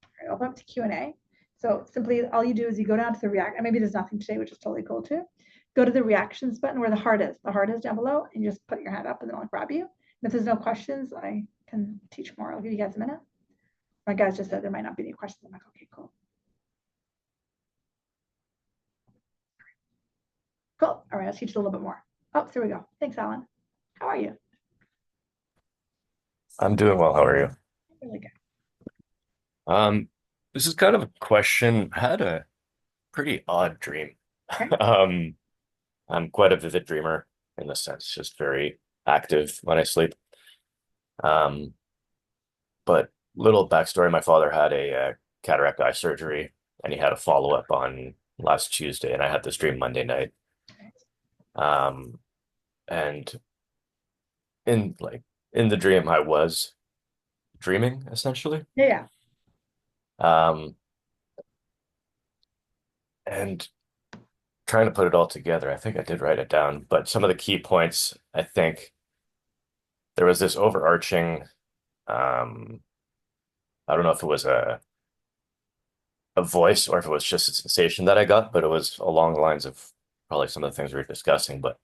All right, open up to Q&A. So simply all you do is you go down to the react, and maybe there's nothing today, which is totally cool too. Go to the reactions button where the heart is. The heart is down below, and you just put your hand up and then I'll grab you. And if there's no questions, I can teach more. I'll give you guys a minute. My guys just said there might not be any questions. I'm like, okay, cool. Cool. All right, I'll teach a little bit more. Oh, there we go. Thanks, Alan. How are you? I'm doing well. How are you? Really good. This is kind of a question. I had a pretty odd dream. Okay. Um, I'm quite a vivid dreamer in the sense, just very active when I sleep. Um, but little backstory, my father had a cataract eye surgery and he had a follow-up on last Tuesday, and I had this dream Monday night. Okay. Um, and in like in the dream, I was dreaming essentially. Yeah. Um, and trying to put it all together. I think I did write it down, but some of the key points, I think there was this overarching, um, I don't know if it was a voice or if it was just a sensation that I got, but it was along the lines of probably some of the things we were discussing, but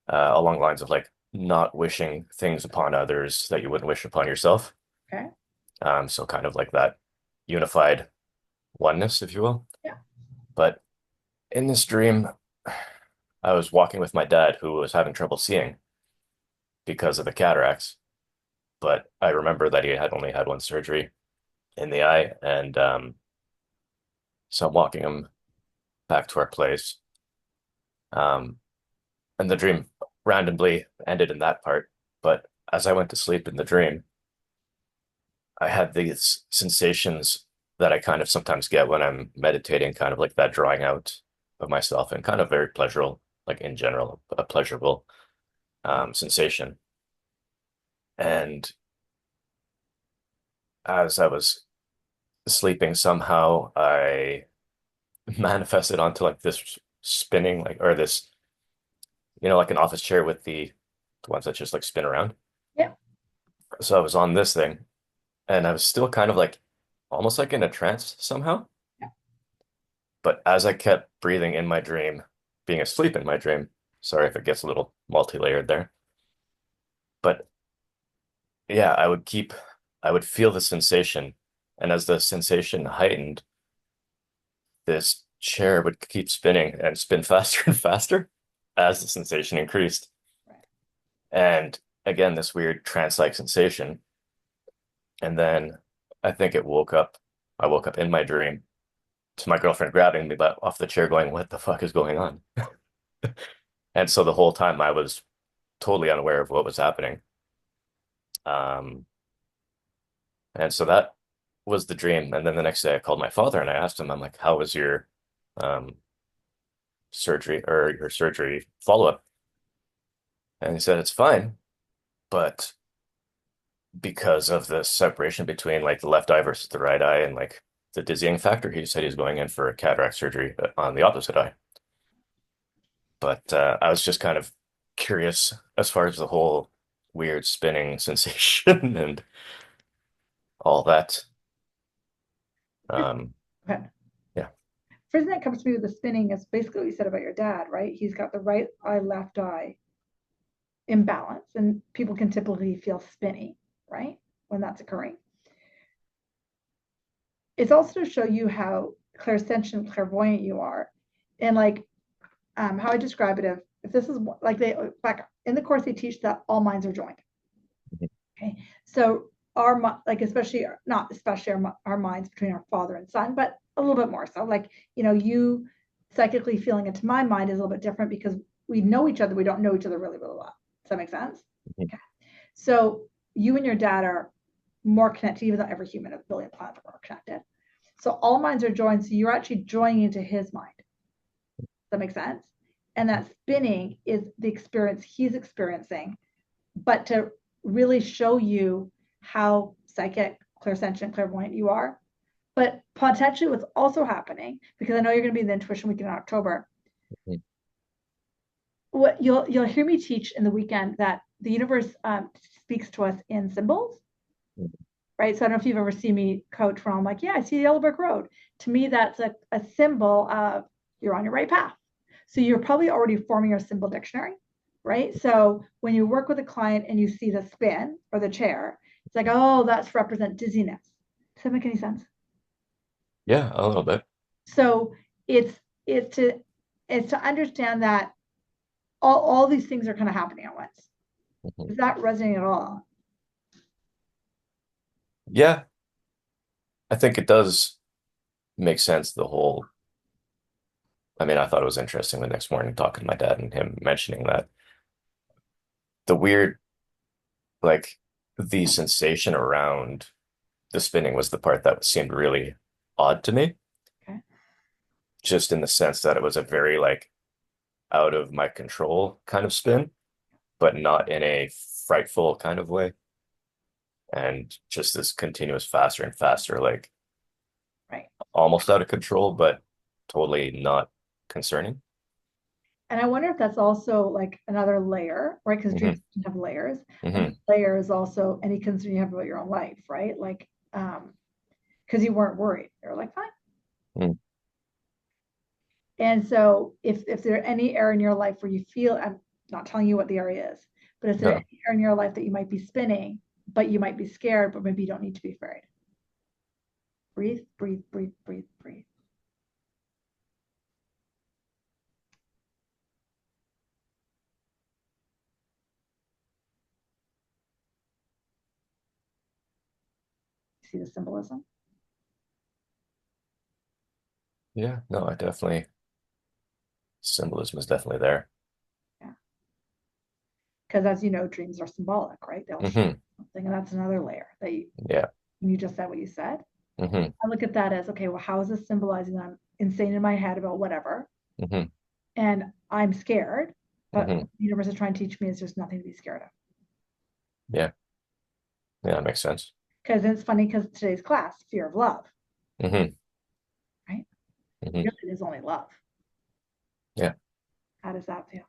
along the lines of like not wishing things upon others that you wouldn't wish upon yourself. Okay. So kind of like that unified oneness, if you will. Yeah. But in this dream, I was walking with my dad who was having trouble seeing because of the cataracts. But I remember that he had only had one surgery in the eye, and so I'm walking him back to our place. Um, and the dream randomly ended in that part. But as I went to sleep in the dream, I had these sensations that I kind of sometimes get when I'm meditating, kind of like that drawing out of myself, and kind of very pleasurable, like in general, a pleasurable sensation. And as I was sleeping, somehow I manifested onto like this spinning, like, or this, like an office chair with the ones that just like spin around. Yeah. So I was on this thing and I was still kind of like almost like in a trance somehow. Yeah. But as I kept breathing in my dream, being asleep in my dream, sorry if it gets a little multi-layered there, but yeah, I would feel the sensation. And as the sensation heightened, this chair would keep spinning and spin faster and faster as the sensation increased. Right. And again, this weird trance-like sensation. And then I think I woke up in my dream to my girlfriend grabbing me off the chair going, "What the fuck is going on?" And so the whole time I was totally unaware of what was happening. Um, and so that was the dream. And then the next day I called my father and I asked him, I'm like, "How was your um surgery or your surgery follow-up?" And he said, "It's fine, but because of the separation between like the left eye versus the right eye and like the dizzying factor, he said he's going in for a cataract surgery on the opposite eye." But I was just kind of curious as far as the whole weird spinning sensation and all that. Um, Okay. yeah. first thing that comes to me with the spinning is basically what you said about your dad, right? He's got the right eye, left eye imbalance, and people can typically feel spinny, right? When that's occurring. It's also to show you how clairsentient, clairvoyant you are. And like how I describe it, if this is like back in the course, they teach that all minds are joined. Okay. So like, especially, not especially our minds between our father and son, but a little bit more so. Like, you psychically feeling into my mind is a little bit different because we know each other. We don't know each other really, really well. Does that make sense? Okay. So you and your dad are more connected, even though every human on the billion planets are more connected. So all minds are joined. So you're actually joining into his mind. Does that make sense? And that spinning is the experience he's experiencing, but to really show you how psychic, clairsentient, clairvoyant you are. But potentially what's also happening, because I know you're going to be in the intuition weekend in October, what you'll hear me teach in the weekend that the universe speaks to us in symbols, right? So I don't know if you've ever seen me coach from, I'm like, yeah, I see the yellow brick road. To me, that's a symbol of you're on your right path. So you're probably already forming your symbol dictionary, right? So when you work with a client and you see the spin or the chair, it's like, oh, that's represent dizziness. Does that make any sense? Yeah, a little bit. So it's to understand that all these things are kind of happening at once. Is that resonating at all? Yeah, I think it does make sense. I mean, I thought it was interesting the next morning talking to my dad and him mentioning that the weird, like, the sensation around the spinning was the part that seemed really odd to me, Okay. just in the sense that it was a very, like, out of my control kind of spin, but not in a frightful kind of way. And just this continuous faster and faster, like Right. almost out of control, but totally not concerning. And I wonder if that's also like another layer, right? Because Hmm. dreams have layers. And Hmm. the layer is also any concern you have about your own life, right? Like, because you weren't worried. You're like, fine. Hmm. And so if there any area in your life where you feel, I'm not telling you what the area is, but is there No. any area in your life that you might be spinning, but you might be scared, but maybe you don't need to be afraid? Breathe, breathe, breathe, breathe, breathe. See the symbolism? Yeah, no, I definitely, symbolism is definitely there. Yeah. Because as you know, dreams are symbolic, right? They'll show Hmm. something, and that's another layer that Yeah. you just said what you said. Hmm. I look at that as, okay, well, how is this symbolizing that I'm insane in my head about whatever, Hmm. and I'm scared, but Hmm. the universe is trying to teach me is there's nothing to be scared of. Yeah. Yeah, that makes sense. Because it's funny because today's class, fear of love, Hmm. right? Hmm. Really, it is only love. Yeah. How does that feel?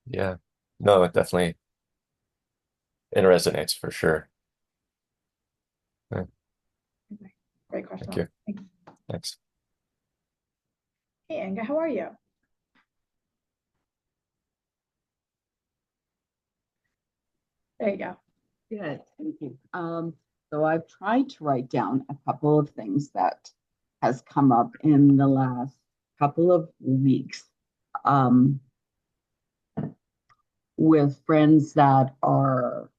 Yeah. No, it resonates for sure. Yeah. Great question. Thank you. Thanks. Thanks. Hey, Anga, how are you? There you go. Good, thank you. So I've tried to write down a couple of things that has come up in the last couple of weeks with friends that are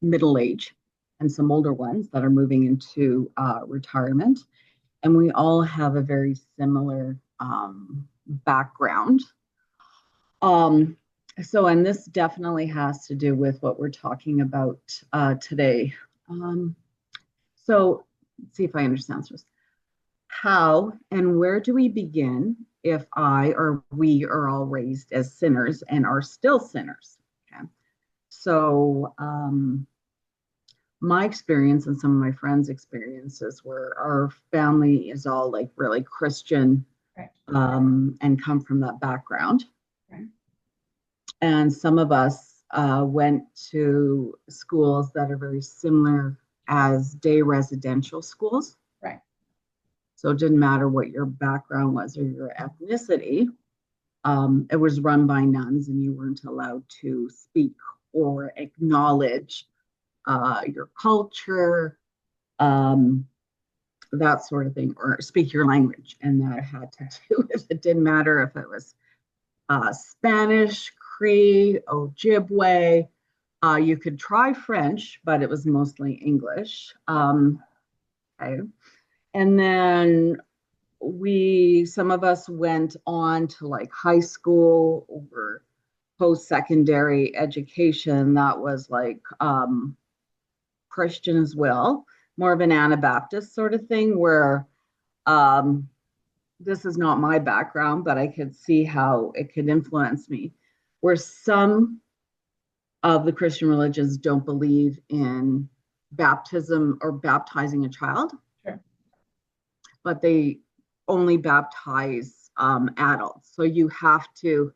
middle age and some older ones that are moving into retirement. And we all have a very similar background. Um, and this definitely has to do with what we're talking about today. Um, let's see if I understand this. How and where do we begin if I or we are all raised as sinners and are still sinners? Okay. So, my experience and some of my friends' experiences where our family is all like really Christian, Right. And come from that background. Right. And some of us went to schools that are very similar as day residential schools. Right. So it didn't matter what your background was or your ethnicity. It was run by nuns, and you weren't allowed to speak or acknowledge your culture, that sort of thing, or speak your language. And that had to do with, it didn't matter if it was Spanish, Cree, Ojibwe. You could try French, but it was mostly English. Okay. And then some of us went on to like high school or post-secondary education that was like Christian as well, more of an Anabaptist sort of thing, where this is not my background, but I could see how it could influence me, where some of the Christian religions don't believe in baptism or baptizing a child. Sure. But they only baptize adults. So you have to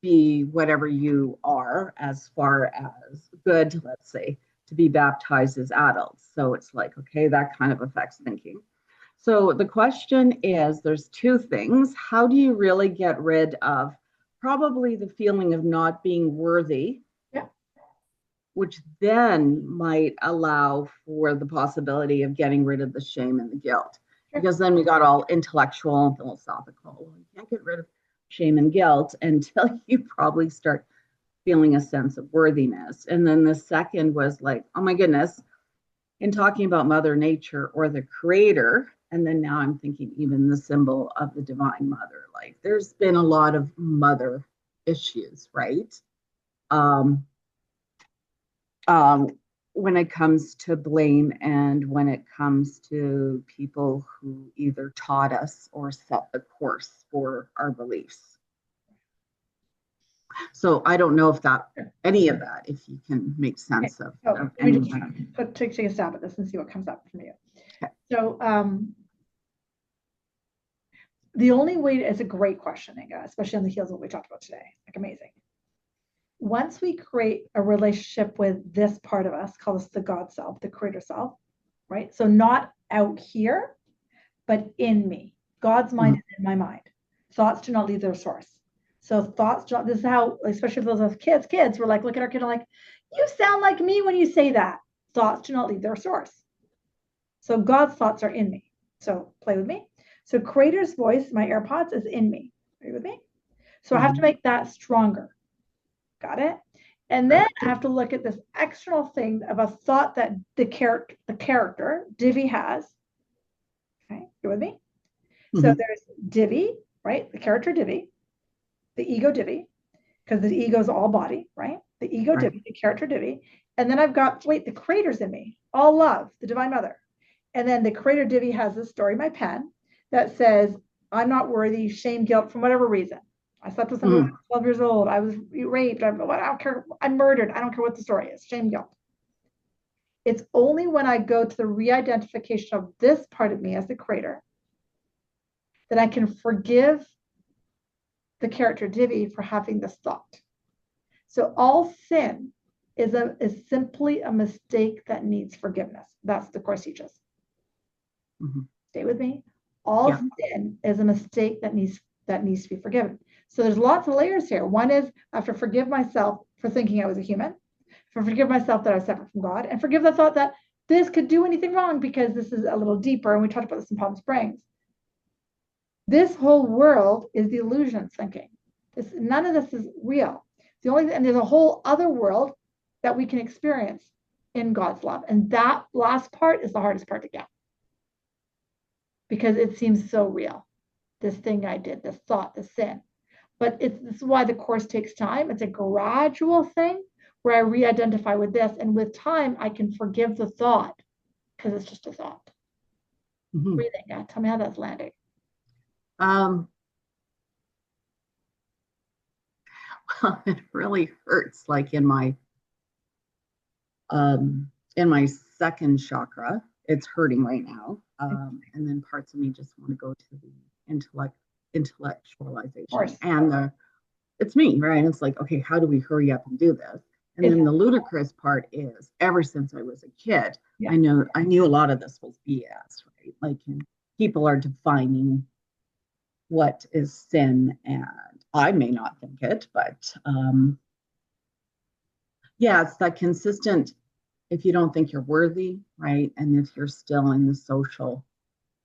be whatever you are as far as good, let's say, to be baptized as adults. So it's like, okay, that kind of affects thinking. So the question is, there's two things. How do you really get rid of probably the feeling of not being worthy? Yeah. Which then might allow for the possibility of getting rid of the shame and the guilt. Sure. Because then we got all intellectual and philosophical. Well, you can't get rid of shame and guilt until you probably start feeling a sense of worthiness. And then the second was like, oh my goodness, in talking about Mother Nature or the Creator, and then now I'm thinking even the symbol of the Divine Mother. Like there's been a lot of mother issues, right? When it comes to blame and when it comes to people who either taught us or set the course for our beliefs. So I don't know if that, any of that, if you can make sense of any of that. Take a stab at this and see what comes up from you. Okay. So the only way, it's a great question, Inga, especially on the heels of what we talked about today. Like amazing. Once we create a relationship with this part of us, call this the God self, the creator self, right? So not out here, but in me. God's mind is in my mind. Thoughts do not leave their source. So thoughts, this is how, especially for those kids, we're like, look at our kid, I'm like, you sound like me when you say that. Thoughts do not leave their source. So God's thoughts are in me. So play with me. So creator's voice, my AirPods, is in me. Are you with me? So I have to make that stronger. Got it? And then I have to look at this external thing of a thought that the character, Divi, has. Okay, you with me? So there's Divi, right? The character Divi, the ego Divi, because the ego is all body, right? The ego Divi, the character Divi. And then I've got, the creator's in me, all love, the Divine Mother. And then the creator Divi has this story, my pen, that says, I'm not worthy, shame, guilt, from whatever reason. I slept with somebody when I was 12 years old. I was raped. I don't care. I'm murdered. I don't care what the story is. Shame, guilt. It's only when I go to the re-identification of this part of me as the creator that I can forgive the character Divi for having this thought. So all sin is simply a mistake that needs forgiveness. That's the Course teaches. Stay with me. All sin is a mistake that needs to be forgiven. So there's lots of layers here. One is I have to forgive myself for thinking I was a human, forgive myself that I was separate from God, and forgive the thought that this could do anything wrong, because this is a little deeper, and we talked about this in Palm Springs. This whole world is the illusion of thinking. None of this is real. And there's a whole other world that we can experience in God's love. And that last part is the hardest part to get, because it seems so real. This thing I did, this thought, this sin. But this is why the Course takes time. It's a gradual thing where I re-identify with this. And with time, I can forgive the thought, because it's just a thought. Breathing. Yeah, tell me how that's landing. Well, it really hurts, like in my second chakra. It's hurting right now. And then parts of me just want to go to the intellectualization, and it's me, right? It's like, okay, how do we hurry up and do this? And then the ludicrous part is, ever since I was a kid, I knew a lot of this was BS, right? Like, people are defining what is sin, and I may not think it, but yeah, it's that consistent, if you don't think you're worthy, right? And if you're still in the social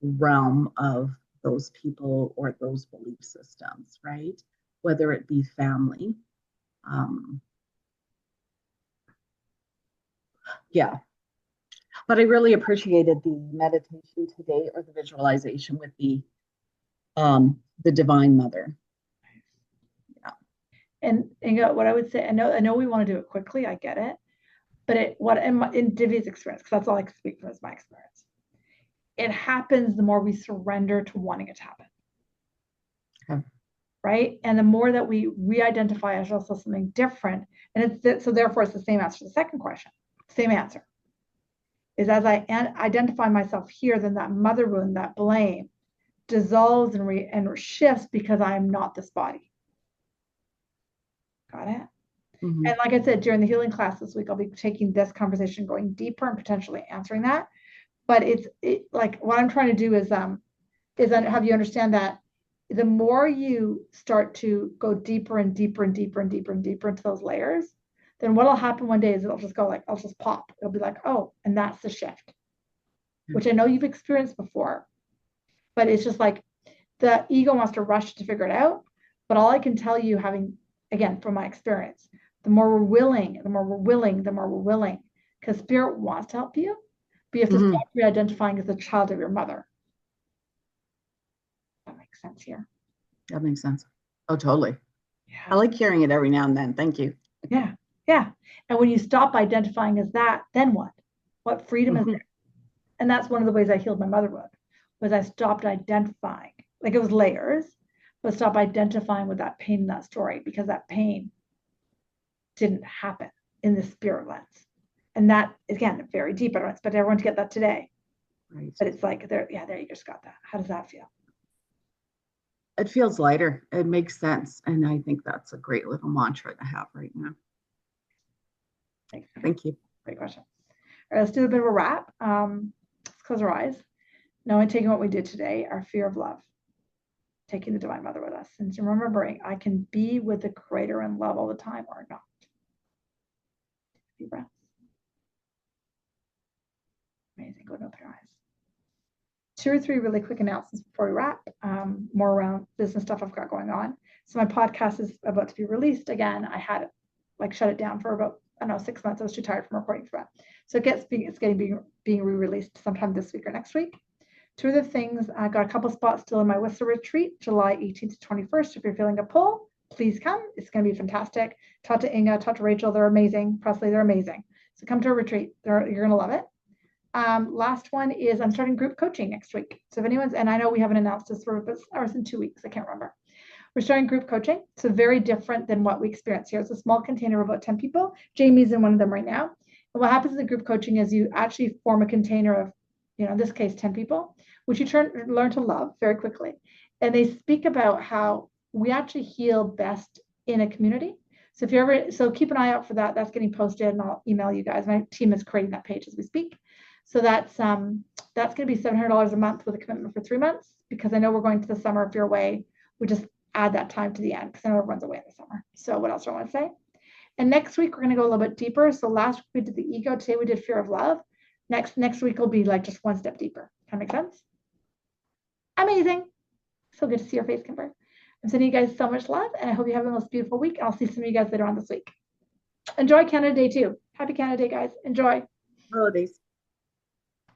realm of those people or those belief systems, right? Whether it be family. Yeah. But I really appreciated the meditation today, or the visualization with the Divine Mother. And what I would say, I know we want to do it quickly, I get it, but in Divya's experience, because that's all I can speak from, is my experience. It happens the more we surrender to wanting it to happen. Okay. Right? And the more that we re-identify as also something different, and so therefore it's the same answer to the second question. Same answer. Is as I identify myself here, then that mother wound, that blame, dissolves and shifts because I am not this body. Got it? Mm-hmm. And like I said, during the healing class this week, I'll be taking this conversation, going deeper and potentially answering that. But it's like what I'm trying to do is have you understand that the more you start to go deeper and deeper and deeper and deeper and deeper into those layers, then what'll happen one day is it'll just go like, I'll just pop. It'll be like, oh, and that's the shift, which I know you've experienced before, but it's just like the ego wants to rush to figure it out. But all I can tell you, having, again, from my experience, the more we're willing, because spirit wants to help you, but you have to stop re-identifying as a child of your mother. That makes sense here. That makes sense. Oh, totally. Yeah. I like hearing it every now and then. Thank you. Yeah. Yeah. And when you stop identifying as that, then what? What freedom is there? And that's one of the ways I healed my mother wound, was I stopped identifying. Like, it was layers, but stop identifying with that pain in that story, because that pain didn't happen in the spirit lens. And that, again, very deep. I don't expect everyone to get that today. Right. But it's like, there you just got that. How does that feel? It feels lighter. It makes sense. And I think that's a great little mantra to have right now. Thank you. Great question. All right, let's do a bit of a wrap. Let's close our eyes. Knowing, taking what we did today, our fear of love, taking the Divine Mother with us, and remembering I can be with the Creator in love all the time or not. Deep breaths. Amazing. Go and open your eyes. 2 or 3 really quick announcements before we wrap, more around business stuff I've got going on. So my podcast is about to be released again. I had shut it down for about, 6 months. I was too tired from recording for that. So it's being re-released sometime this week or next week. 2 other things, I got a couple spots still in my Whistler retreat, July 18th to 21st. If you're feeling a pull, please come. It's going to be fantastic. Talk to Inga, talk to Rachel. They're amazing. Presley, they're amazing. So come to a retreat. You're going to love it. Last one is I'm starting group coaching next week. So if anyone's, and I know we haven't announced this for, but it's in 2 weeks. I can't remember. We're starting group coaching. So very different than what we experience here. It's a small container of about 10 people. Jamie's in one of them right now. And what happens in the group coaching is you actually form a container of, in this case, 10 people, which you learn to love very quickly. And they speak about how we actually heal best in a community. So keep an eye out for that. That's getting posted, and I'll email you guys. My team is creating that page as we speak. So that's going to be $700 a month with a commitment for 3 months, because I know we're going to the summer. If you're away, we just add that time to the end, because I know everyone's away in the summer. So what else do I want to say? And next week, we're going to go a little bit deeper. So last week we did the ego. Today we did fear of love. Next week will be like just one step deeper. That make sense? Amazing. So good to see your face, Kimber. I'm sending you guys so much love, and I hope you have the most beautiful week. I'll see some of you guys later on this week. Enjoy Canada Day too. Happy Canada Day, guys. Enjoy. Holidays.